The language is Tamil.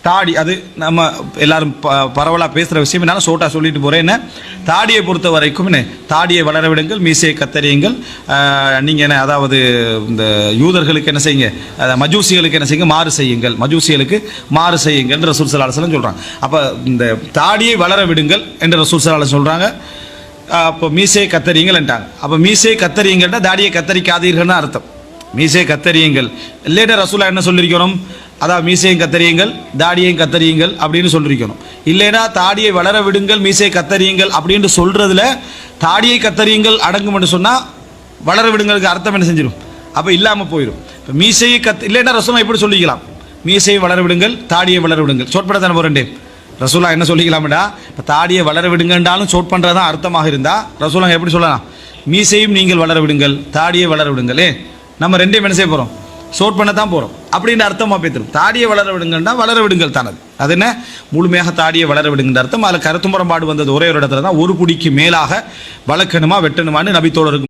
தாடி அது நம்ம எல்லாரும் பரவலாக பேசுகிற விஷயம் என்னால் ஷோட்டாக சொல்லிட்டு போகிறேன். என்ன தாடியை பொறுத்த வரைக்கும் என்ன தாடியை வளர விடுங்கள், மீசையை கத்தறியுங்கள். நீங்கள் என்ன அதாவது இந்த யூதர்களுக்கு என்ன செய்யுங்க, மஜூசிகளுக்கு என்ன செய்யுங்க, மாறு செய்யுங்கள், மஜூசிகளுக்கு மாறு செய்யுங்கள் என்று ரசூல் ஸல்லல்லாஹு அலைஹி வஸல்லம் சொல்கிறாங்க. அப்போ இந்த தாடியை வளர விடுங்கள் என்று ரசூல் ஸல்லல்லாஹு அலைஹி வஸல்லம் சொல்கிறாங்க. அப்போ மீசையை கத்தறியுங்கள்ன்ட்டாங்க. அப்போ மீசையை கத்தறியுங்கள்னா தாடியை கத்தரிக்காதீர்கள்னு அர்த்தம். மீசையை கத்தறியுங்கள் இல்லைன்னா ரசூலா என்ன சொல்லியிருக்கணும், அதான் மீசையும் கத்தறியுங்கள் தாடியையும் கத்தறியுங்கள் அப்படின்னு சொல்லியிருக்கணும். இல்லைன்னா தாடியை வளர விடுங்கள் மீசையை கத்தறியுங்கள் அப்படின்னு சொல்கிறதுல தாடியை கத்தறியுங்கள் அடங்கும் என்று சொன்னால் வளர விடுங்களுக்கு அர்த்தம் என்ன செஞ்சிடும், அப்போ இல்லாமல் போயிடும். இப்போ மீசையை இல்லைன்னா ரசூலா எப்படி சொல்லிக்கலாம், மீசையை வளர விடுங்கள் தாடியை வளர விடுங்கள் சோட்பட தானே போகிறேன். ரசூலா என்ன சொல்லிக்கலாம்டா, இப்போ தாடியை வளர விடுங்கன்றாலும் சோட் பண்ணுறதான் அர்த்தமாக இருந்தால் ரசூலா எப்படி சொல்லலாம், மீசையும் நீங்கள் வளர விடுங்கள் தாடியை வளர விடுங்களே, நம்ம ரெண்டையும் என்ன செய்ய போகிறோம், ஷோட் பண்ண தான் போகிறோம் அப்படின்னு அர்த்தமாக பேத்துரும். தாடியை வளர விடுங்கன்னா வளர விடுங்கள் தானது, அது என்ன முழுமையாக தாடியை வளர விடுங்கிற அர்த்தம். அதில் கருத்து முரண்பாடு வந்தது ஒரே ஒரு இடத்துல தான், ஒரு குடிக்கு மேலாக வளர்க்கணுமா வெட்டணுமான்னு நபித்தோழருக்கு